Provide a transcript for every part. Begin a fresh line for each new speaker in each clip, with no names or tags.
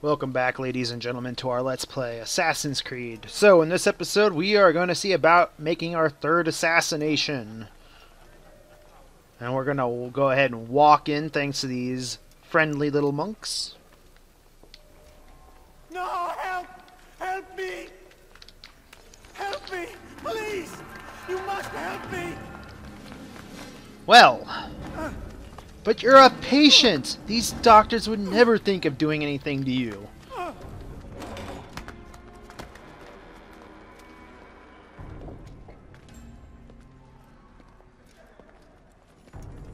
Welcome back, ladies and gentlemen, to our Let's Play Assassin's Creed. So, in this episode, we are going to see about making our third assassination. And we're going to go ahead and walk in thanks to these friendly little monks.
No, help! Help me! Help me! Please! You must help me!
Well, but you're a patient! These doctors would never think of doing anything to you.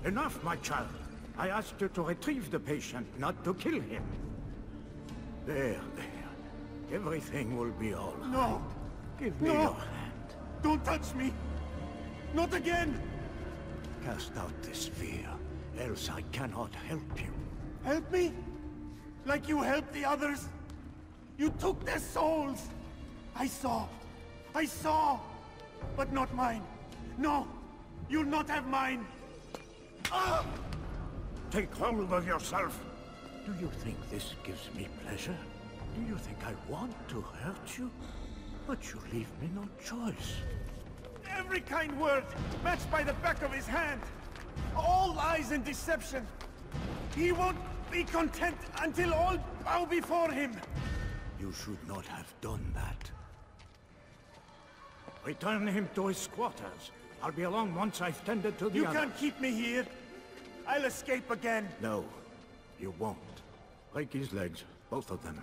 Enough, my child. I asked you to retrieve the patient, not to kill him. There. Everything will be all right.
No!
Give me
No.
your hand.
Don't touch me! Not again!
Cast out this fear, else I cannot help you.
Help me? Like you helped the others? You took their souls! I saw! But not mine! No! You'll not have mine! Ah!
Take hold of yourself. Do you think this gives me pleasure? Do you think I want to hurt you? But you leave me no choice.
Every kind word matched by the back of his hand! All lies and deception! He won't be content until all bow before him!
You should not have done that. Return him to his quarters. I'll be along once I've tended to the
You
other.
can't keep me here! I'll escape again!
No, you won't. Break his legs, both of them.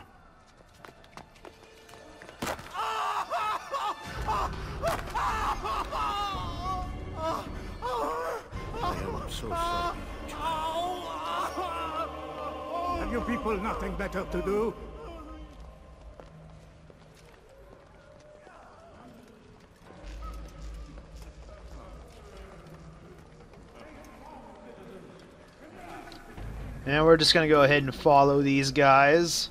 I am so sorry. Have you people nothing better to do?
And we're just going to go ahead and follow these guys.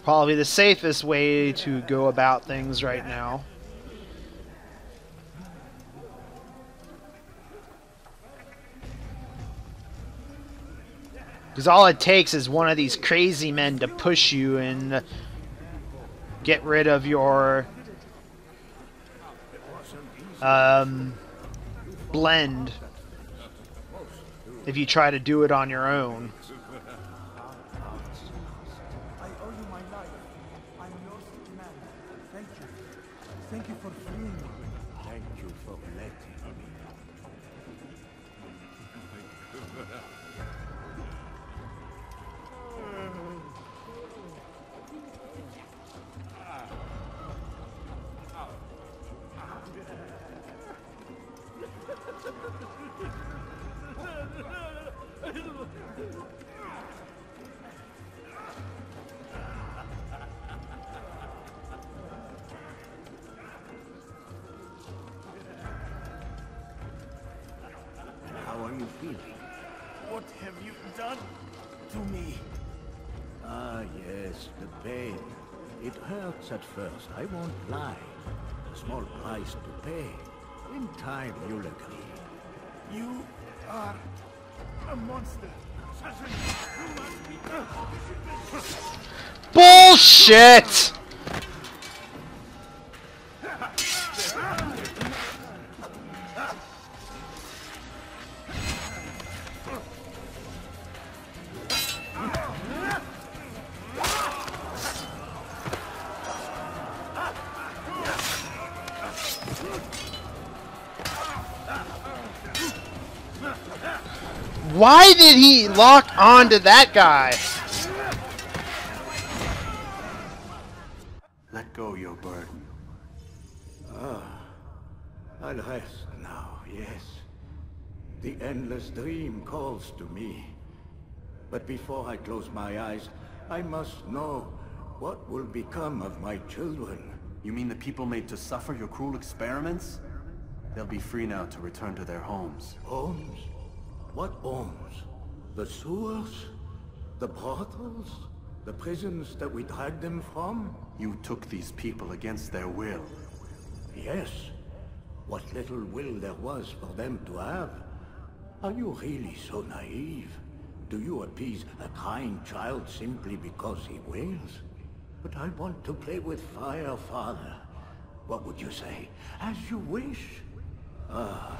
Probably the safest way to go about things right now. Because all it takes is one of these crazy men to push you and get rid of your blend if you try to do it on your own.
I owe you my life. I'm yours to command. Thank you. Thank you for freeing me.
Thank you for letting me. How are you feeling?
What have you done to me?
Ah, yes, the pain. It hurts at first, I won't lie. A small price to pay. In time, you'll agree.
You are a monster. Assassin, you must be...
Bullshit! Why did he lock onto that guy?
Let go your burden.
I'll rest now, yes. The endless dream calls to me. But before I close my eyes, I must know what will become of my children.
You mean the people made to suffer your cruel experiments? They'll be free now to return to their homes.
Homes? What homes? The sewers? The brothels? The prisons that we dragged them from?
You took these people against their will.
Yes. What little will there was for them to have. Are you really so naive? Do you appease a crying child simply because he wails? But I want to play with fire, Father. What would you say? As you wish. Ah.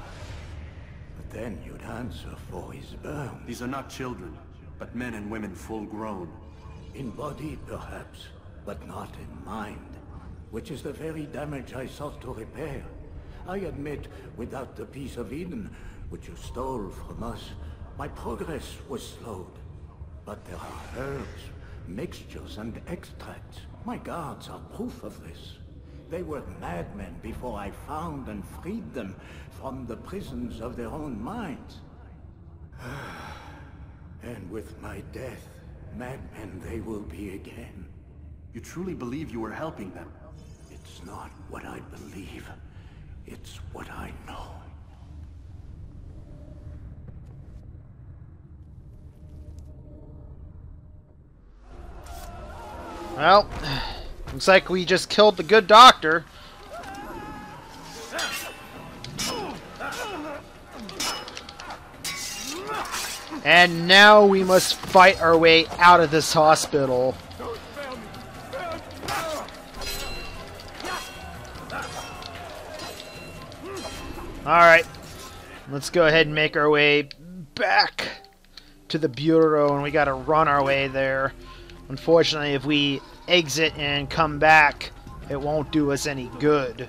But then you'd answer for his burn.
These are not children, but men and women full grown.
In body, perhaps, but not in mind. Which is the very damage I sought to repair. I admit, without the piece of Eden, which you stole from us, my progress was slowed. But there are herbs, mixtures, and extracts. My guards are proof of this. They were madmen before I found and freed them from the prisons of their own minds. And with my death, madmen they will be again.
You truly believe you were helping them?
It's not what I believe. It's what I know.
Well, looks like we just killed the good doctor. And now we must fight our way out of this hospital. Alright, let's go ahead and make our way back to the Bureau, and we gotta run our way there. Unfortunately, if we exit and come back, it won't do us any good.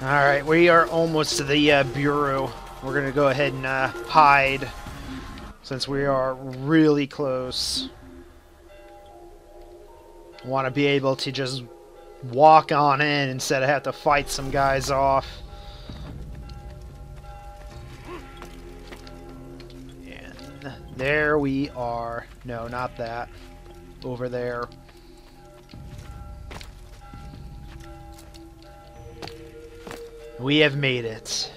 Alright, we are almost to the Bureau. We're going to go ahead and hide, since we are really close. Want to be able to just walk on in instead of have to fight some guys off. And there we are. No, not that. Over there. We have made it.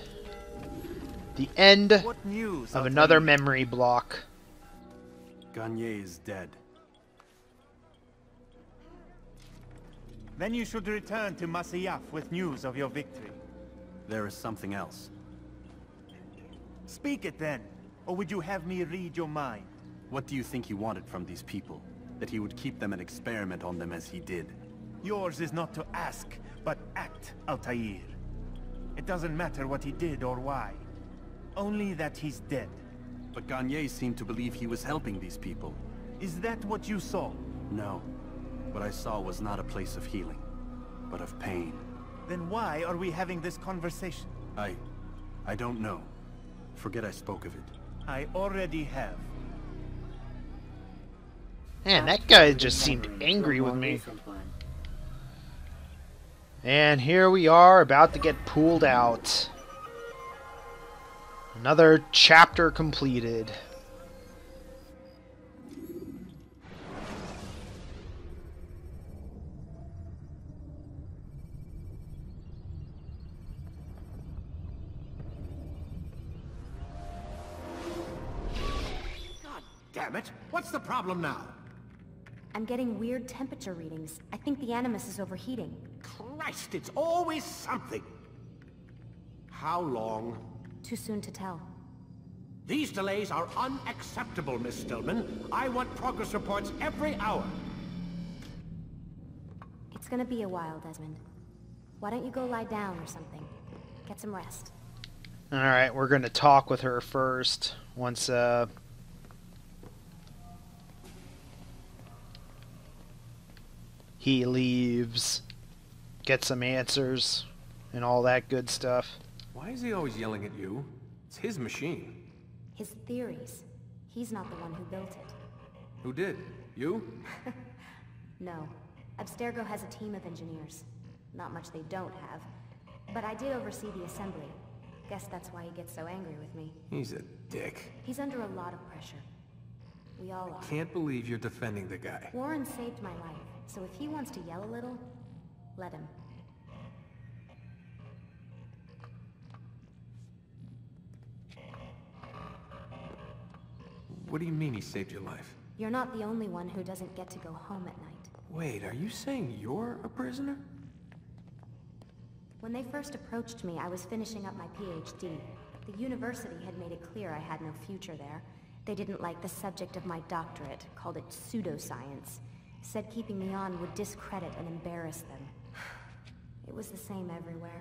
The end of another memory block.
Garnier is dead.
Then you should return to Masyaf with news of your victory.
There is something else.
Speak it then, or would you have me read your mind?
What do you think he wanted from these people? That he would keep them and experiment on them as he did?
Yours is not to ask, but act, Altair. It doesn't matter what he did or why. Only that he's dead.
But Garnier seemed to believe he was helping these people.
Is that what you saw?
No. What I saw was not a place of healing, but of pain.
Then why are we having this conversation?
I don't know. Forget I spoke of it.
I already have.
Man, that guy just seemed angry with me. And here we are, about to get pulled out. Another chapter completed.
God damn it! What's the problem now?
I'm getting weird temperature readings. I think the Animus is overheating.
Christ, it's always something! How long?
Too soon to tell.
These delays are unacceptable, Miss Stillman. I want progress reports every hour.
It's gonna be a while, Desmond. Why don't you go lie down or something? Get some rest.
Alright, we're gonna talk with her first, once, he leaves, get some answers, and all that good stuff.
Why is he always yelling at you? It's his machine.
His theories. He's not the one who built it.
Who did? You?
No. Abstergo has a team of engineers. Not much they don't have. But I did oversee the assembly. Guess that's why he gets so angry with me.
He's a dick.
He's under a lot of pressure. We all are.
Can't believe you're defending the guy.
Warren saved my life, so if he wants to yell a little, let him.
What do you mean he saved your life?
You're not the only one who doesn't get to go home at night.
Wait, are you saying you're a prisoner?
When they first approached me, I was finishing up my PhD. The university had made it clear I had no future there. They didn't like the subject of my doctorate, called it pseudoscience. Said keeping me on would discredit and embarrass them. It was the same everywhere.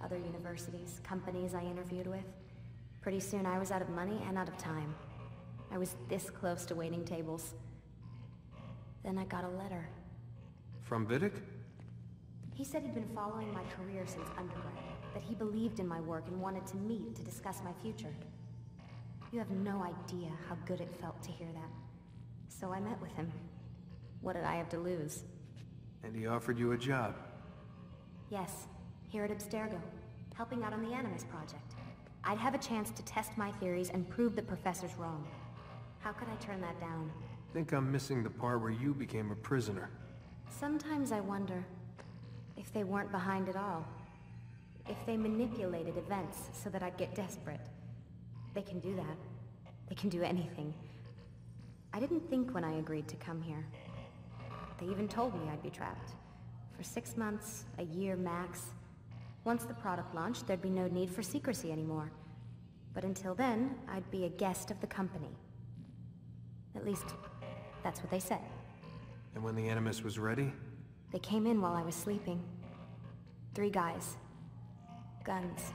Other universities, companies I interviewed with. Pretty soon I was out of money and out of time. I was this close to waiting tables. Then I got a letter.
From Vidic?
He said he'd been following my career since undergrad, that he believed in my work and wanted to meet to discuss my future. You have no idea how good it felt to hear that. So I met with him. What did I have to lose?
And he offered you a job.
Yes, here at Abstergo, helping out on the Animus project. I'd have a chance to test my theories and prove the professor's wrong. How could I turn that down?
Think I'm missing the part where you became a prisoner.
Sometimes I wonder if they weren't behind it all. If they manipulated events so that I'd get desperate. They can do that. They can do anything. I didn't think when I agreed to come here. They even told me I'd be trapped. For 6 months, a year max. Once the product launched, there'd be no need for secrecy anymore. But until then, I'd be a guest of the company. At least, that's what they said.
And when the Animus was ready?
They came in while I was sleeping. 3 guys. Guns.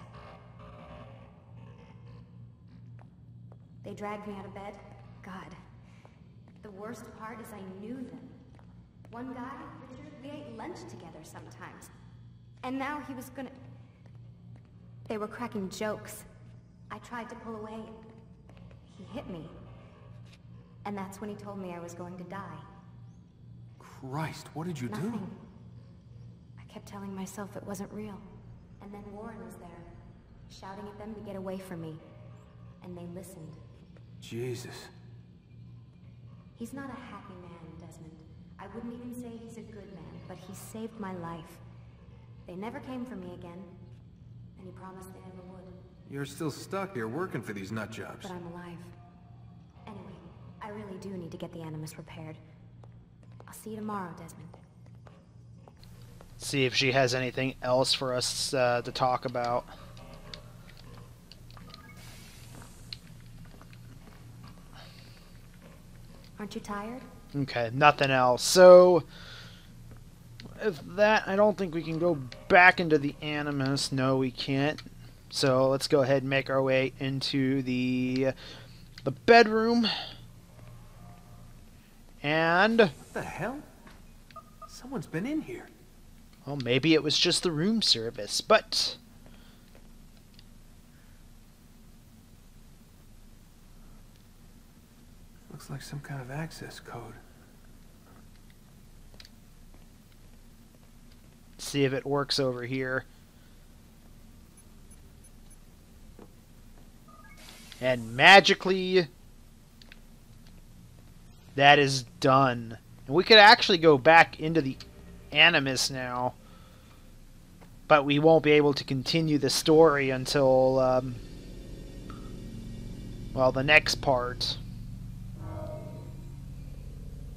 They dragged me out of bed. God. The worst part is I knew them. One guy, Richard, we ate lunch together sometimes. And now he was gonna... They were cracking jokes. I tried to pull away. He hit me. And that's when he told me I was going to die.
Christ, what did you do?
Nothing. I kept telling myself it wasn't real. And then Warren was there, shouting at them to get away from me. And they listened.
Jesus.
He's not a happy man, Desmond. I wouldn't even say he's a good man, but he saved my life. They never came for me again, and he promised they never would.
You're still stuck here working for these nut jobs.
But I'm alive. Anyway, I really do need to get the Animus repaired. I'll see you tomorrow, Desmond.
See if she has anything else for us to talk about.
Aren't you tired?
Okay, nothing else. So, with that, I don't think we can go back into the Animus. No, we can't. So let's go ahead and make our way into the bedroom. And...
What the hell? Someone's been in here.
well, maybe it was just the room service, but...
Looks like some kind of access code.
see if it works over here. And magically, that is done. And we could actually go back into the Animus now. But we won't be able to continue the story until, well, the next part.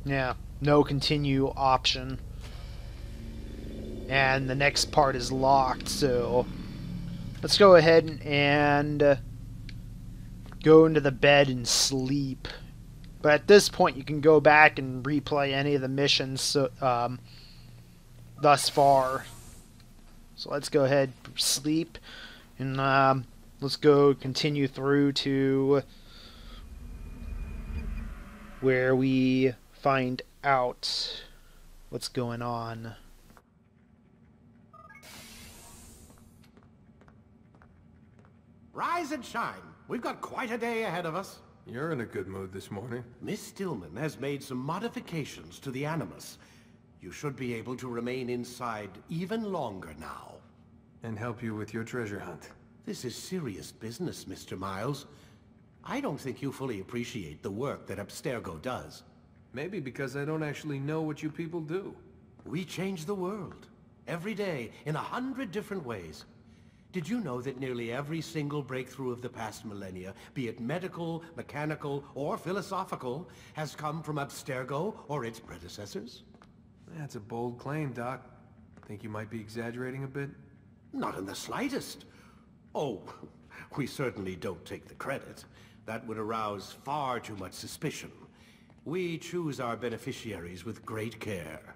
Yeah, no continue option. And the next part is locked, so let's go ahead and go into the bed and sleep. But at this point, you can go back and replay any of the missions thus far. So let's go ahead and sleep, and let's go continue through to where we find out what's going on.
rise and shine. We've got quite a day ahead of us.
You're in a good mood this morning.
Miss Stillman has made some modifications to the Animus. You should be able to remain inside even longer now.
And help you with your treasure hunt.
This is serious business, Mr. Miles. I don't think you fully appreciate the work that Abstergo does.
Maybe because I don't actually know what you people do.
We change the world. Every day, in 100 different ways. Did you know that nearly every single breakthrough of the past millennia, be it medical, mechanical, or philosophical, has come from Abstergo or its predecessors?
That's a bold claim, Doc. Think you might be exaggerating a bit?
Not in the slightest. Oh, we certainly don't take the credit. That would arouse far too much suspicion. We choose our beneficiaries with great care.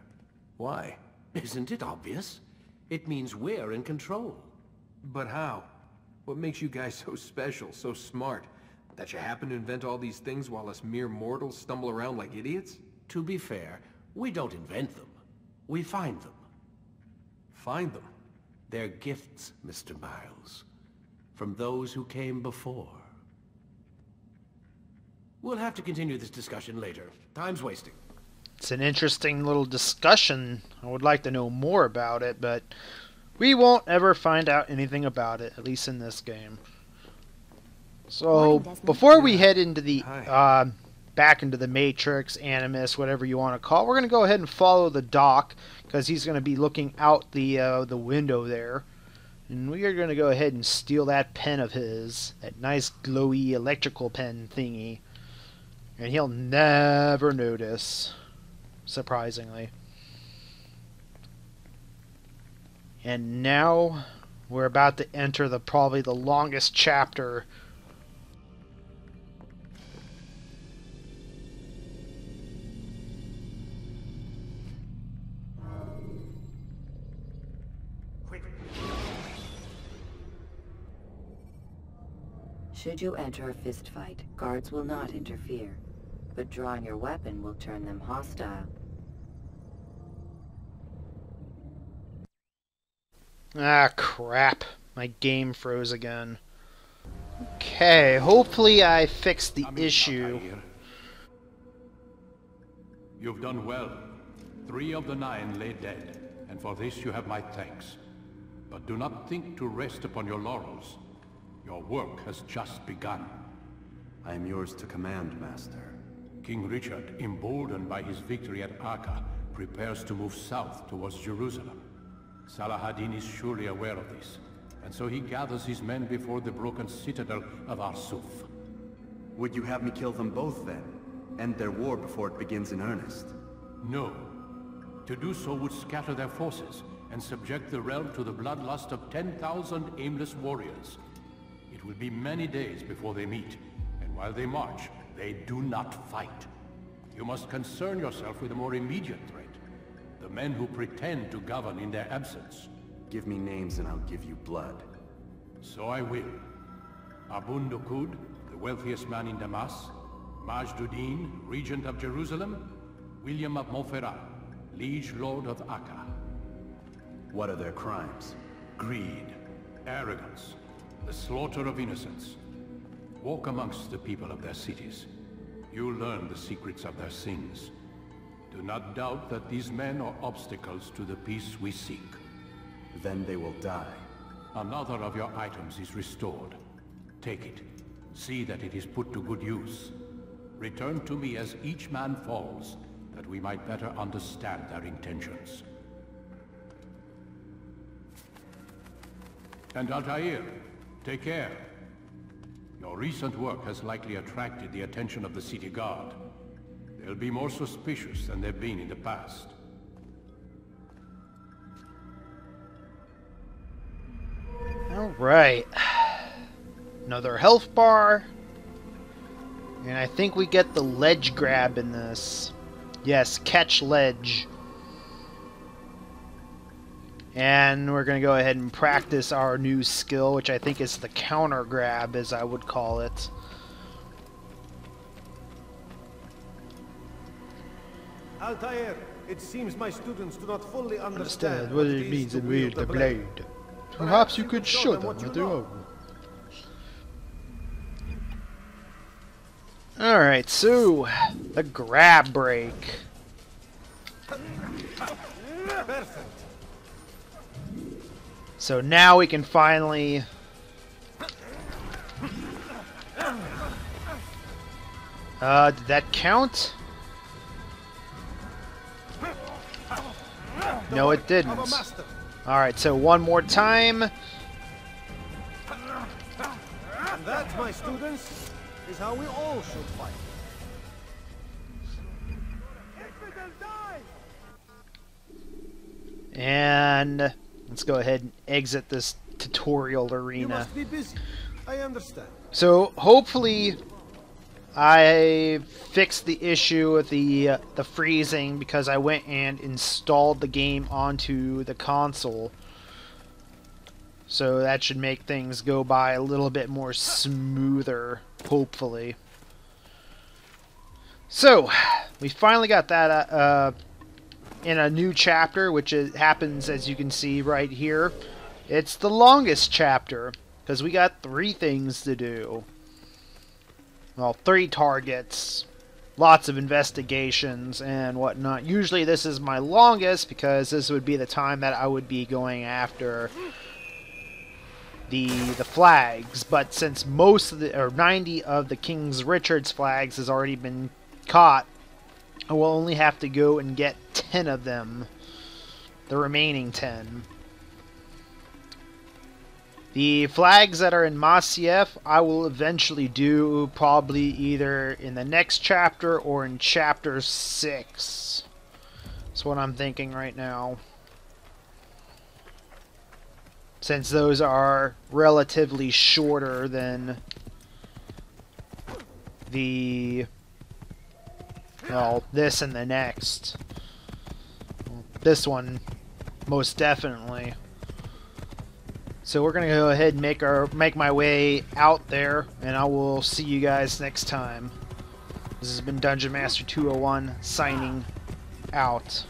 Why?
Isn't it obvious? It means we're in control.
But how? What makes you guys so special, so smart? That you happen to invent all these things while us mere mortals stumble around like idiots?
To be fair, we don't invent them. We find them.
Find them?
They're gifts, Mr. Miles. From those who came before. We'll have to continue this discussion later. Time's wasting.
It's an interesting little discussion. I would like to know more about it, but we won't ever find out anything about it, at least in this game. So, before we head into the, back into the Matrix, Animus, whatever you want to call it, we're going to go ahead and follow the Doc, because he's going to be looking out the window there. And we are going to go ahead and steal that pen of his, that nice glowy electrical pen thingy. And he'll never notice, surprisingly. And now we're about to enter probably the longest chapter.
Should you enter a fistfight, guards will not interfere, but drawing your weapon will turn them hostile.
Ah, crap. My game froze again. Okay, hopefully I fixed the issue.
You've done well. 3 of the 9 lay dead, and for this you have my thanks. But do not think to rest upon your laurels. Your work has just begun.
I am yours to command, Master.
King Richard, emboldened by his victory at Acre, prepares to move south towards Jerusalem. Salah-ad-Din is surely aware of this, and so he gathers his men before the broken citadel of Arsuf.
Would you have me kill them both then? End their war before it begins in earnest?
No. To do so would scatter their forces and subject the realm to the bloodlust of 10,000 aimless warriors. It will be many days before they meet, and while they march, they do not fight. You must concern yourself with a more immediate threat. The men who pretend to govern in their absence.
Give me names and I'll give you blood.
So I will. Abun Dukud, the wealthiest man in Damas. Majduddin, regent of Jerusalem. William of Montferrat, liege lord of Acre.
What are their crimes?
Greed, arrogance, the slaughter of innocents. Walk amongst the people of their cities. You'll learn the secrets of their sins. Do not doubt that these men are obstacles to the peace we seek.
Then they will die.
Another of your items is restored. Take it. See that it is put to good use. Return to me as each man falls, that we might better understand their intentions. And Altair, take care. Your recent work has likely attracted the attention of the city guard. They'll be more suspicious than they've been in the past.
Alright. Another health bar. And I think we get the ledge grab in this. Yes, catch ledge. And we're going to go ahead and practice our new skill, which I think is the counter grab, as I would call it.
Altair, it seems my students do not fully understand
what it means to wield the blade. Perhaps you could show them what their own. Alright, so the grab break. So now we can finally... did that count? No, it didn't. Alright, so one more time.
And that, my students, is how we all should fight.
And let's go ahead and exit this tutorial
You
arena.
must be busy. I understand.
So hopefully I fixed the issue with the freezing because I went and installed the game onto the console. So that should make things go by a little bit more smoother, hopefully. So, we finally got that in a new chapter, which happens, as you can see right here. It's the longest chapter, because we got 3 things to do. Well, 3 targets, lots of investigations, and whatnot. Usually this is my longest, because this would be the time that I would be going after the flags, but since most of the, or 90 of the King Richard's flags has already been caught, I will only have to go and get 10 of them, the remaining 10. The flags that are in Masyaf, I will eventually do probably either in the next chapter or in chapter 6. That's what I'm thinking right now. Since those are relatively shorter than the, well, this and the next. This one, most definitely. So we're gonna go ahead and make my way out there, and I will see you guys next time. This has been Dungeon Master 201 signing out.